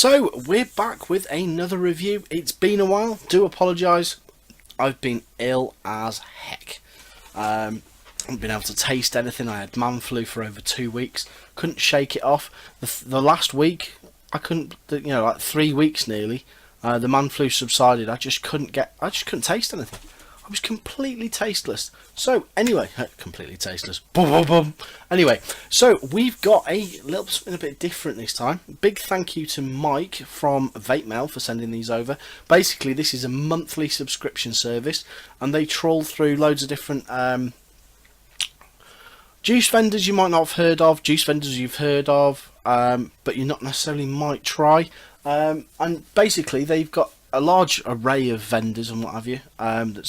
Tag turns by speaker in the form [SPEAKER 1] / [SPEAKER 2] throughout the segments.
[SPEAKER 1] So we're back with another review. It's been a while, do apologise. I've been ill as heck. I haven't been able to taste anything. I had man flu for over 2 weeks, couldn't shake it off. The last week I couldn't, like 3 weeks nearly, the man flu subsided. I just couldn't taste anything. I was completely tasteless. So anyway, completely tasteless. Boom, boom, boom. Anyway, so we've got a little something a bit different this time. Big thank you to Mike from Vape Mail for sending these over. Basically, this is a monthly subscription service, and they trawl through loads of different juice vendors you might not have heard of, juice vendors you've heard of, but you not necessarily might try. And basically, they've got a large array of vendors and what have you, and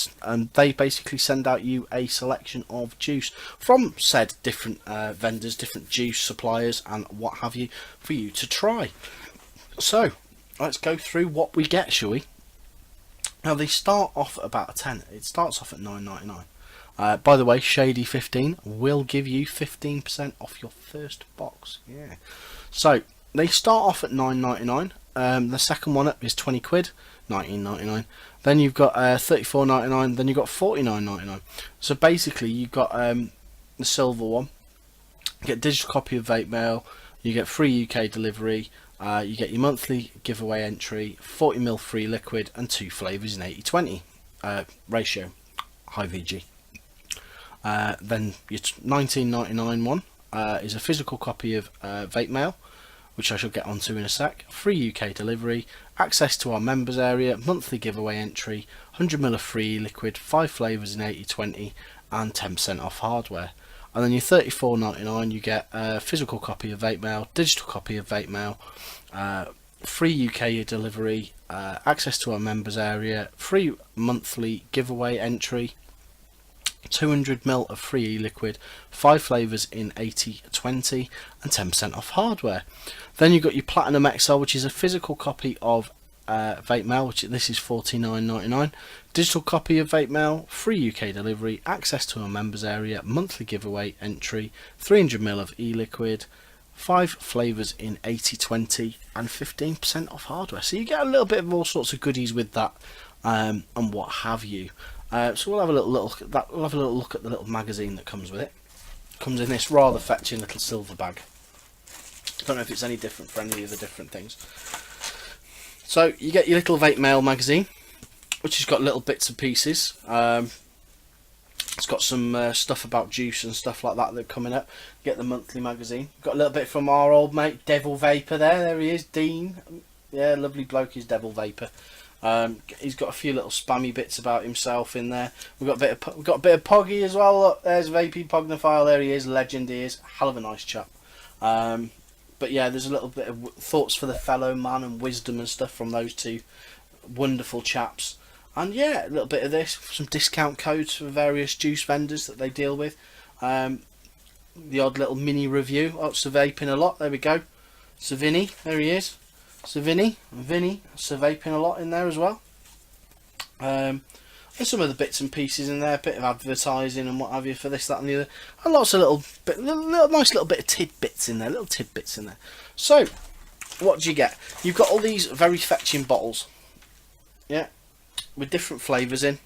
[SPEAKER 1] they basically send out you a selection of juice from said different vendors, different juice suppliers and what have you, for you to try. So let's go through what we get, shall we? Now they start off at about a tenner. It starts off at $9.99. By the way, Shady15 will give you 15% off your first box. Yeah. So they start off at $9.99. The second one up is 20 quid, $19.99. Then you've got $34.99. Then you've got $49.99. So basically, you've got the silver one. You get a digital copy of Vape Mail. You get free UK delivery. You get your monthly giveaway entry, 40ml free liquid, and 2 flavours in 80/20 ratio, high VG. Then your $19.99 one is a physical copy of Vape Mail, which I shall get onto in a sec. Free UK delivery, access to our members area, monthly giveaway entry, 100ml of free liquid, 5 flavours in 80/20, and 10% off hardware. And then your $34.99, you get a physical copy of Vape Mail, digital copy of Vape Mail, free UK delivery, access to our members area, free monthly giveaway entry, 200ml of free e-liquid, 5 flavours in 80/20, and 10% off hardware. Then you've got your Platinum XL, which is a physical copy of Vape Mail, which this is $49.99. Digital copy of Vape Mail, free UK delivery, access to our members area, monthly giveaway entry, 300ml of e-liquid, 5 flavours in 80/20, and 15% off hardware. So you get a little bit of all sorts of goodies with that, and what have you. So we'll have a little look at that. We'll have a little look at the little magazine that comes with it. Comes in this rather fetching little silver bag. Don't know if it's any different for any of the different things. So you get your little Vape Mail magazine, which has got little bits and pieces. It's got some stuff about juice and stuff like that coming up. You get the monthly magazine. Got a little bit from our old mate Devil Vapor there. There he is, Dean. Yeah, lovely bloke. He's Devil Vapor. He's got a few little spammy bits about himself in there. We've got a bit of Poggy as well. Look, there's Vapey Pognophile. There he is, legend. He is, hell of a nice chap. But yeah, there's a little bit of thoughts for the fellow man and wisdom and stuff from those two wonderful chaps. And yeah, a little bit of this, some discount codes for various juice vendors that they deal with. The odd little mini review. Oh, Sir Vaping a lot. There we go. Sir Vinny, there he is. So Vinny, Sir Vaping a lot in there as well. And some of the bits and pieces in there, a bit of advertising and what have you for this, that and the other. And lots of nice little bit of tidbits in there, little tidbits in there. So, what do you get? You've got all these very fetching bottles. Yeah, with different flavours in.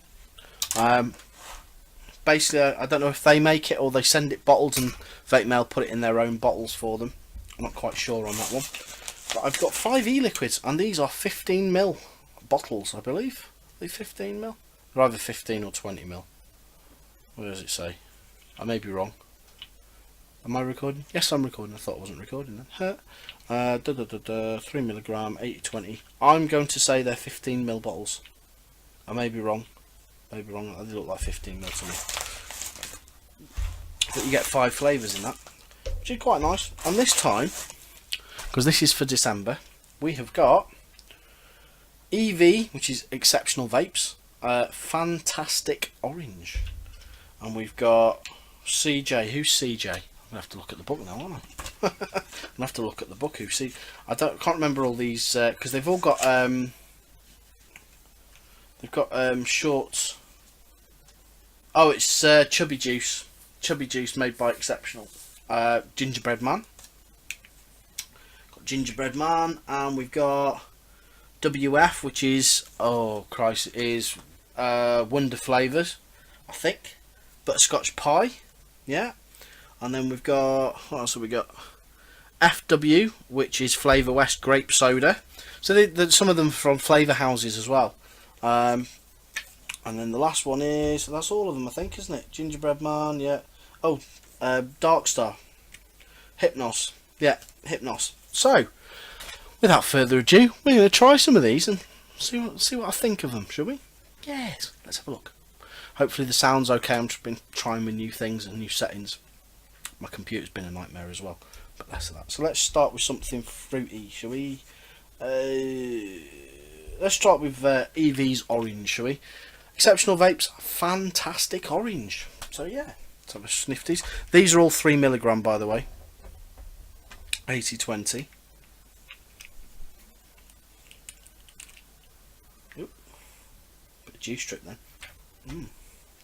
[SPEAKER 1] Basically, I don't know if they make it or they send it bottled and Vape Mail put it in their own bottles for them. I'm not quite sure on that one. But I've got 5 e-liquids, and these are 15ml bottles, I believe. Are they 15ml? They're either 15 or 20ml. What does it say? I may be wrong. Am I recording? Yes, I'm recording. I thought I wasn't recording then. 3mg, 80/20. I'm going to say they're 15ml bottles. I may be wrong. They look like 15ml to me. But you get 5 flavours in that, which is quite nice. And this time, because this is for December, we have got EV, which is Exceptional Vapes, Fantastic Orange, and we've got CJ. Who's CJ? I'm gonna have to look at the book now, aren't I? I'm gonna have to look at the book. Can't remember all these because they've all got shorts. Oh, it's Chubby Juice made by Exceptional. Gingerbread Man. Gingerbread Man, and we've got WF, which is, oh Christ, it is Wonder Flavours, I think. Butterscotch Pie, yeah. And then we've got, what else have we got? FW, which is Flavour West Grape Soda. So some of them from flavour houses as well. And then the last one is, that's all of them I think, isn't it? Gingerbread Man, yeah. Oh, Dark Star. Hypnose. Yeah, Hypnose. So, without further ado, we're going to try some of these and see what I think of them, shall we? Yes, let's have a look. Hopefully the sound's okay. I've just been trying with new things and new settings. My computer's been a nightmare as well, but less of that. So let's start with something fruity, shall we? Let's start with EV's Orange, shall we? Exceptional Vapes, fantastic orange. So yeah, let's have a sniff these. These are all 3mg, by the way. 80/20. Oop. Bit of juice strip then.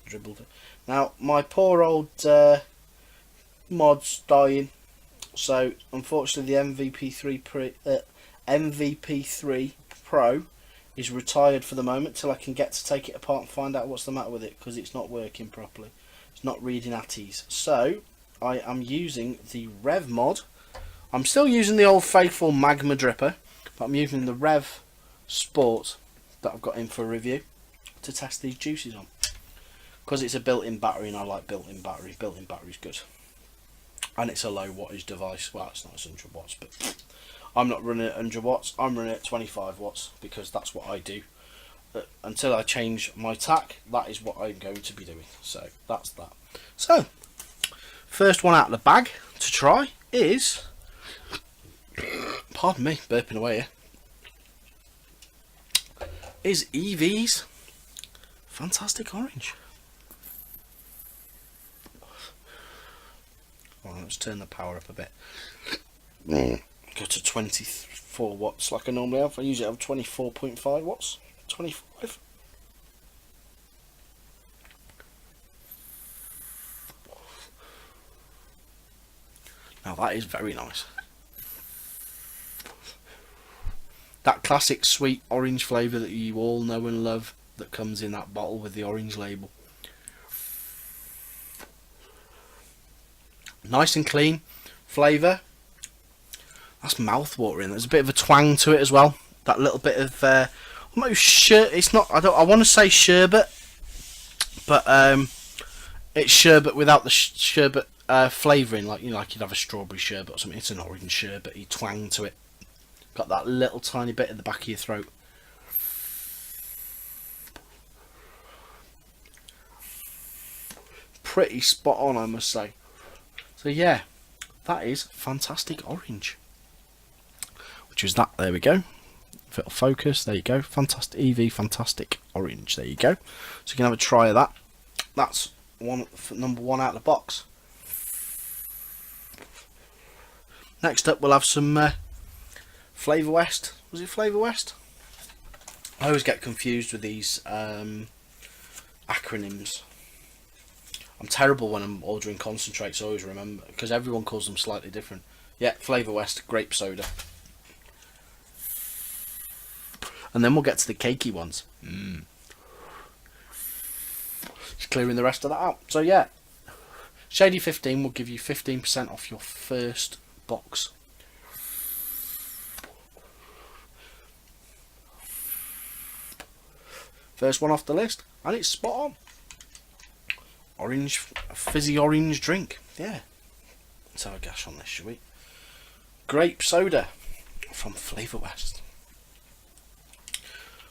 [SPEAKER 1] Dribbled it. Now my poor old mod's dying, so unfortunately the MVP3 Pro is retired for the moment till I can get to take it apart and find out what's the matter with it, because it's not working properly. It's not reading ATIs. So I am using the Rev mod. I'm still using the old faithful Magma Dripper, but I'm using the Rev Sport that I've got in for review to test these juices on, because it's a built-in battery and I like built-in battery. Built-in battery's good, and it's a low wattage device. Well, it's not 100 watts, but I'm not running at 100 watts. I'm running at 25 watts because that's what I do. Until I change my tack, that is what I'm going to be doing. So that's that. So first one out of the bag to try is, pardon me, burping away here, is EV's Fantastic Orange. Well, let's turn the power up a bit. Go to 24 watts like I normally have. I usually have 24.5 watts. 25. Now that is very nice. That classic sweet orange flavour that you all know and love that comes in that bottle with the orange label. Nice and clean flavour. That's mouth-watering. There's a bit of a twang to it as well. That little bit of almost it's not. I want to say sherbet, but it's sherbet without the sherbet flavouring. Like like you'd have a strawberry sherbet or something. It's an orange sherbety twang to it. Got that little tiny bit at the back of your throat. Pretty spot on, I must say. So yeah, that is Fantastic Orange. Which is that, there we go. If it'll focus, there you go. Fantastic EV Fantastic Orange, there you go. So you can have a try of that. That's number one out of the box. Next up we'll have some Flavour West. Was it Flavour West? I always get confused with these acronyms. I'm terrible when I'm ordering concentrates, I always remember, because everyone calls them slightly different. Yeah, Flavour West Grape Soda. And then we'll get to the cakey ones. Just clearing the rest of that out. So yeah, Shady 15 will give you 15% off your first box. First one off the list, and it's spot on. Orange, fizzy orange drink. Yeah. Let's have a gash on this, shall we? Grape soda from Flavour West.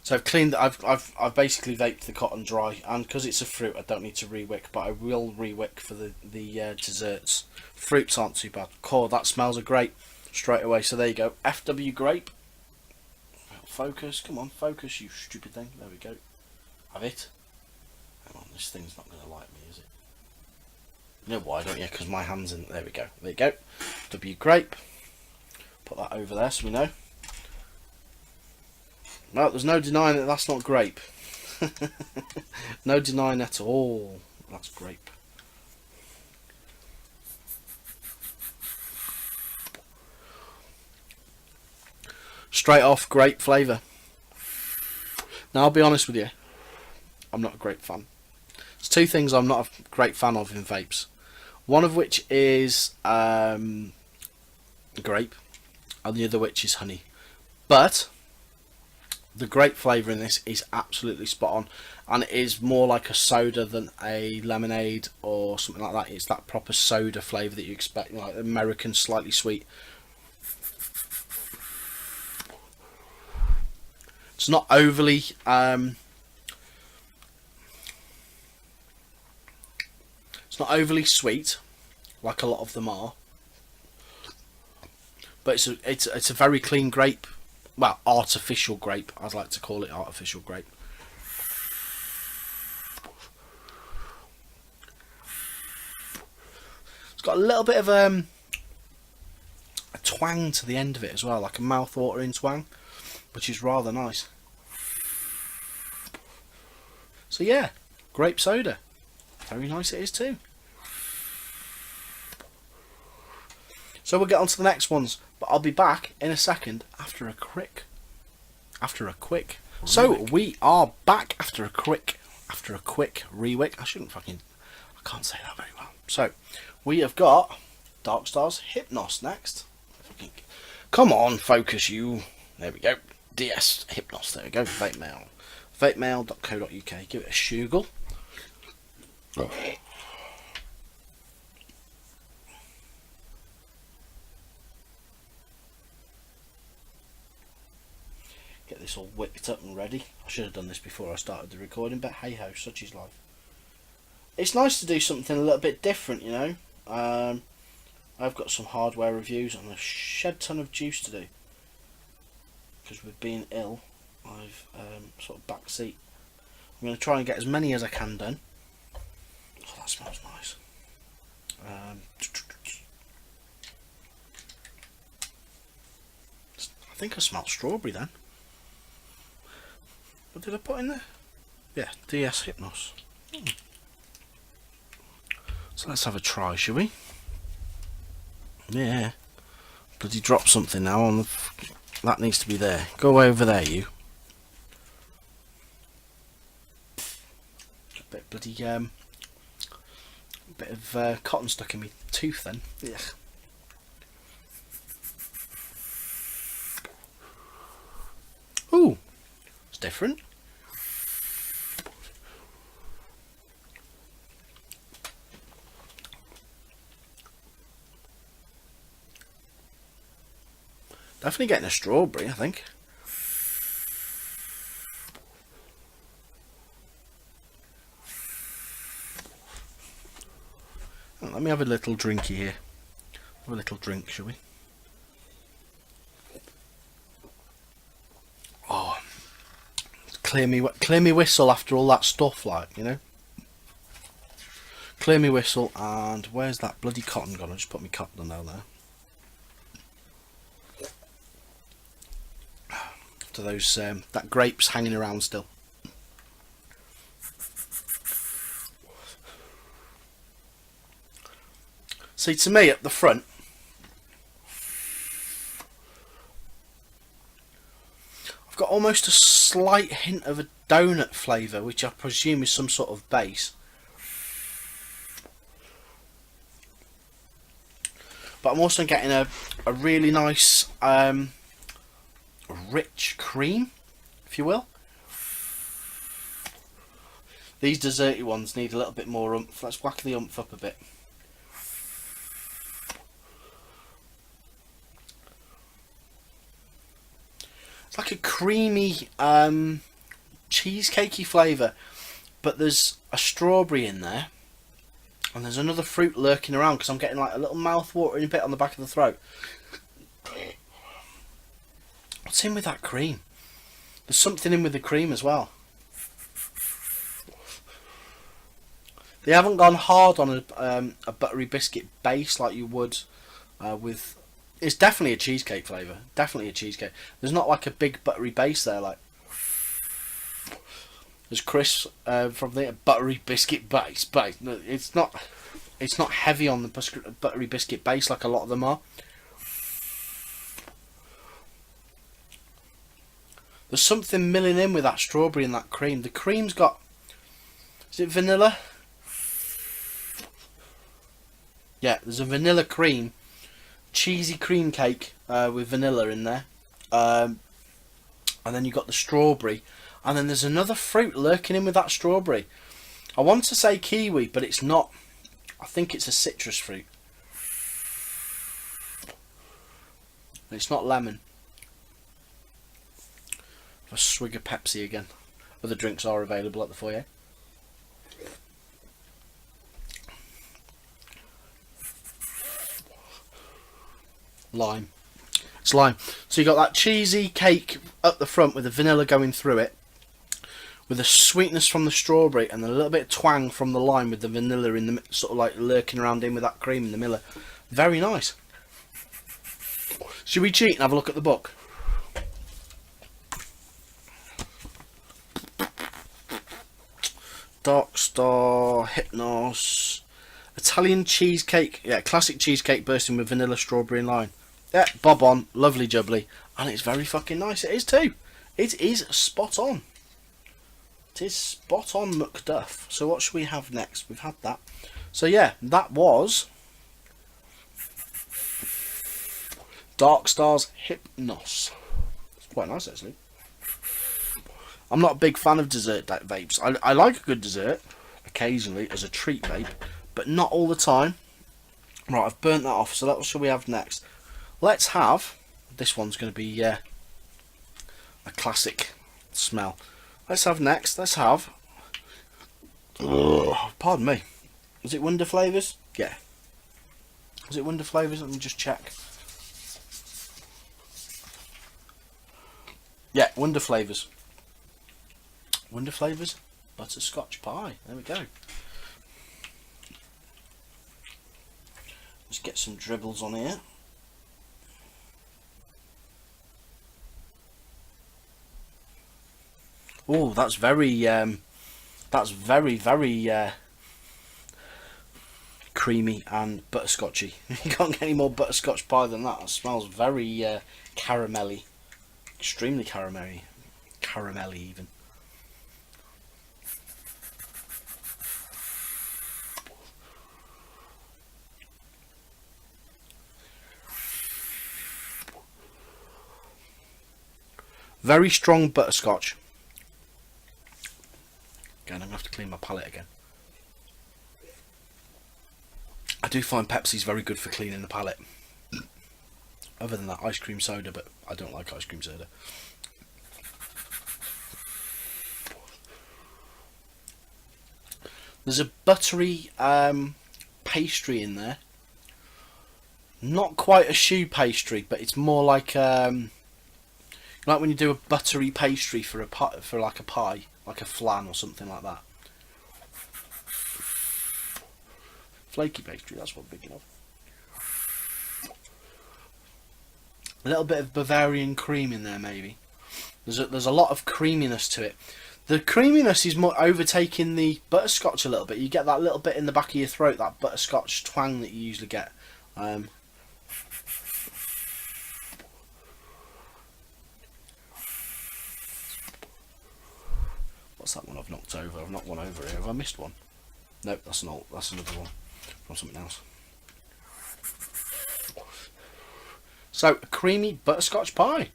[SPEAKER 1] So I've cleaned. I've basically vaped the cotton dry, and because it's a fruit, I don't need to re-wick, but I will re-wick for the desserts. Fruits aren't too bad. Core, that smells of grape straight away. So there you go. FW grape. Focus, come on, focus, you stupid thing. There we go. Have it. Hang on, this thing's not going to like me, is it? You know why, don't you? Because my hand's in. There we go. There you go. W grape. Put that over there so we know. No, there's no denying that that's not grape. No denying at all. That's grape. Straight off grape flavour. Now I'll be honest with you, I'm not a grape fan. There's two things I'm not a great fan of in vapes. One of which is grape, and the other which is honey. But the grape flavour in this is absolutely spot on, and it is more like a soda than a lemonade or something like that. It's that proper soda flavour that you expect, like American, slightly sweet. It's not overly sweet like a lot of them are, but it's a very clean grape. Well, artificial grape, I'd like to call it artificial grape. It's got a little bit of a twang to the end of it as well, like a mouth-watering twang, which is rather nice. So yeah, grape soda. Very nice it is too. So we'll get on to the next ones, but I'll be back in a second after a quick. So we are back after a quick rewick. I can't say that very well. So we have got Dark Star's Hypnose next. Come on, focus you. There we go. DS Hypnose. There we go. Vape Mail. Vapemail.co.uk. Give it a shoogle. Oh. Get this all whipped up and ready. I should have done this before I started the recording, but hey ho, such is life. It's nice to do something a little bit different, you know. I've got some hardware reviews and a shed ton of juice to do. Because with being ill, I've sort of backseat. I'm going to try and get as many as I can done. Oh, that smells nice. I think I smelled strawberry then. What did I put in there? Yeah, DS Hypnose. So let's have a try, shall we? Yeah. Bloody drop something now on the... That needs to be there. Go over there, you. A bit bloody bit of cotton stuck in my tooth then. Yeah. Ooh, it's different. Definitely getting a strawberry, I think. Oh, let me have a little drinky here. Have a little drink, shall we? Oh, clear me whistle after all that stuff, like, you know. Clear me whistle, and where's that bloody cotton gone? I just put my cotton down there. To those that grapes hanging around still. See, to me at the front, I've got almost a slight hint of a donut flavour, which I presume is some sort of base. But I'm also getting a really nice rich cream, if you will. These desserty ones need a little bit more oomph. Let's whack the oomph up a bit. It's like a creamy cheesecakey flavour, but there's a strawberry in there, and there's another fruit lurking around because I'm getting like a little mouth-watering bit on the back of the throat. What's in with that cream? There's something in with the cream as well. They haven't gone hard on a buttery biscuit base like you would with... It's definitely a cheesecake flavour. Definitely a cheesecake. There's not like a big buttery base there. Like there's Chris from the buttery biscuit base. No, it's not heavy on the buttery biscuit base like a lot of them are. There's something milling in with that strawberry and that cream. The cream's got, is it vanilla? Yeah, there's a vanilla cream, cheesy cream cake with vanilla in there, and then you've got the strawberry, and then there's another fruit lurking in with that strawberry. I want to say kiwi, but it's not. I think it's a citrus fruit. It's not lemon. A swig of Pepsi again. Other drinks are available at the foyer. Lime. It's lime. So you got that cheesy cake up the front with the vanilla going through it, with the sweetness from the strawberry and a little bit of twang from the lime with the vanilla in the sort of like lurking around in with that cream in the middle. Very nice. Should we cheat and have a look at the book? Dark Star, Hypnose, Italian cheesecake. Yeah, classic cheesecake bursting with vanilla, strawberry and lime. Yeah, bob on, lovely jubbly, and it's very fucking nice. It is too. It is spot on. It is spot on McDuff. So what should we have next? We've had that. So yeah, that was Dark Star's Hypnose. It's quite nice actually. I'm not a big fan of dessert vapes. I like a good dessert occasionally as a treat vape, but not all the time. Right, I've burnt that off. So what shall we have next? Let's have, this one's going to be a classic smell. Let's have, pardon me, is it Wonder Flavours? Yeah. Is it Wonder Flavours? Let me just check. Yeah, Wonder Flavours. Wonder Flavours butterscotch pie. There we go. Let's get some dribbles on here. Oh, that's very creamy and butterscotchy. You can't get any more butterscotch pie than that. It smells very caramelly, extremely caramelly even. Very strong butterscotch. Again, I'm going to have to clean my palate again. I do find Pepsi's very good for cleaning the palate. Other than that, ice cream soda, but I don't like ice cream soda. There's a buttery pastry in there. Not quite a choux pastry, but it's more like when you do a buttery pastry for like a pie. Like a flan or something like that. Flaky pastry, that's what I'm thinking of. A little bit of Bavarian cream in there maybe. There's a lot of creaminess to it. The creaminess is more overtaking the butterscotch a little bit. You get that little bit in the back of your throat, that butterscotch twang that you usually get. What's that one I've knocked over? I've knocked one over here. Have I missed one? Nope, that's another one from something else. So, a creamy butterscotch pie.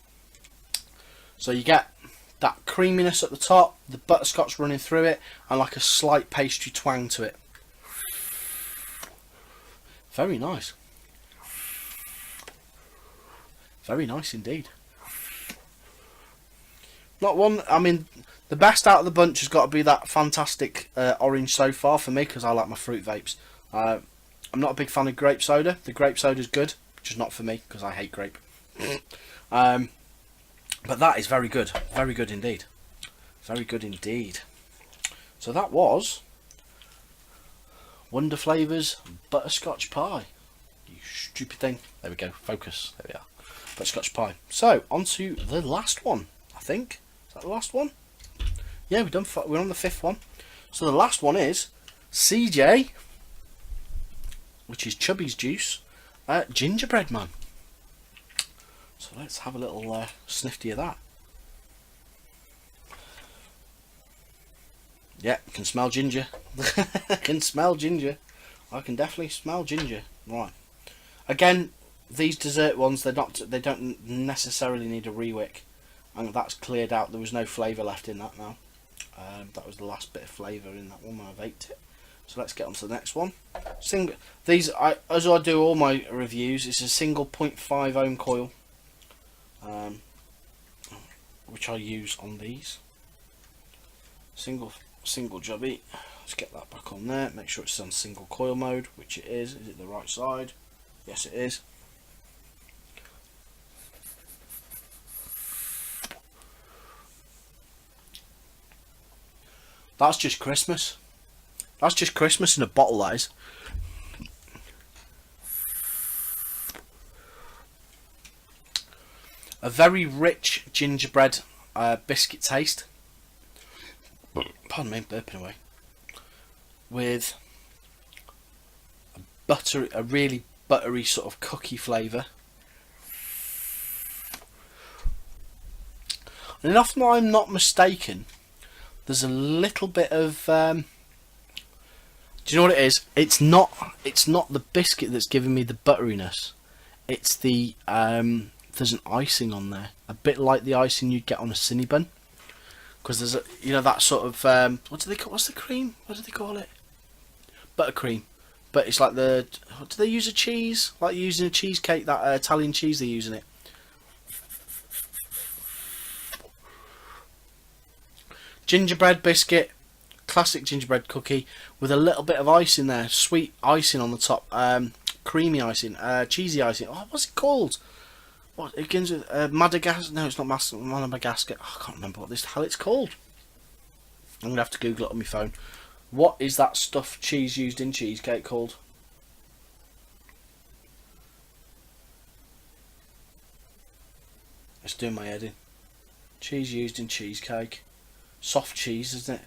[SPEAKER 1] So you get that creaminess at the top, the butterscotch running through it, and like a slight pastry twang to it. Very nice. Very nice indeed. Not one, I mean, the best out of the bunch has got to be that fantastic orange so far for me, because I like my fruit vapes. I'm not a big fan of grape soda. The grape soda is good, just not for me, because I hate grape. But that is very good indeed. Very good indeed. So that was Wonder Flavours butterscotch pie. You stupid thing. There we go. Focus. There we are. Butterscotch pie. So on to the last one. I think is that the last one. Yeah, we're on the fifth one. So the last one is CJ, which is Chubby's Juice, gingerbread man. So let's have a little snifty of that. Yeah, can smell ginger. I can smell ginger. I can definitely smell ginger. Right. Again, these dessert ones, they don't necessarily need a rewick, and that's cleared out. There was no flavour left in that now. That was the last bit of flavour in that one when I vaped it. So let's get on to the next one. As I do all my reviews, it's a single 0.5 ohm coil, which I use on these. Single jobby. Let's get that back on there. Make sure it's on single coil mode, which it is. Is it the right side? Yes, it is. That's just Christmas. That's just Christmas in a bottle, that is. A very rich gingerbread biscuit taste. Pardon me, burping away. With a really buttery sort of cookie flavour. And if I'm not mistaken, there's a little bit of do you know what it is? It's not the biscuit that's giving me the butteriness. It's the there's an icing on there, a bit like the icing you'd get on a Cinnabon, because there's that sort of what's the cream? What do they call it? Buttercream. But it's like do they use a cheese? Like using a cheesecake, that Italian cheese they're using it. Gingerbread biscuit, classic gingerbread cookie with a little bit of ice in there, sweet icing on the top, creamy icing, cheesy icing. Oh, what's it called? What it begins with? Madagascar? No, it's not Madagascar. Oh, I can't remember what the hell it's called. I'm gonna have to Google it on my phone. What is that stuffed cheese used in cheesecake called? It's doing my head in. Cheese used in cheesecake. Soft cheese, isn't it?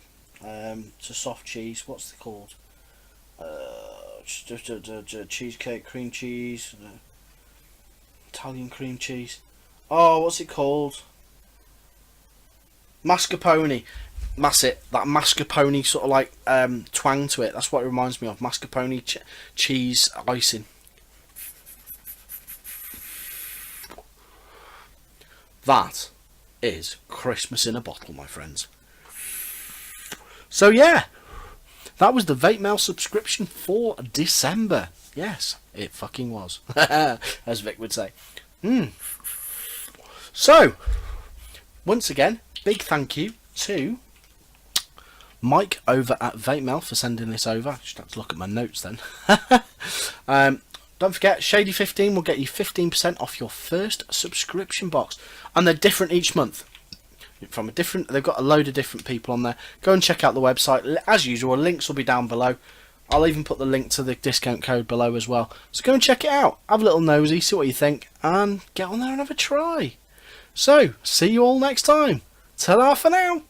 [SPEAKER 1] It's a soft cheese. What's it called? Cheesecake, cream cheese, Italian cream cheese. Oh, what's it called? Mascarpone. That's it. That mascarpone sort of like twang to it. That's what it reminds me of. Mascarpone cheese icing. That is Christmas in a bottle, my friends. So yeah, that was the Vape Mail subscription for December. Yes, it fucking was, as Vic would say. So, once again, big thank you to Mike over at Vape Mail for sending this over. I just have to look at my notes then. Don't forget, Shady15 will get you 15% off your first subscription box, and they're different each month. They've got a load of different people on there. Go and check out the website. As usual, links will be down below. I'll even put the link to the discount code below as well. So go and check it out. Have a little nosy, see what you think, and get on there and have a try. So, see you all next time. Ta-da for now.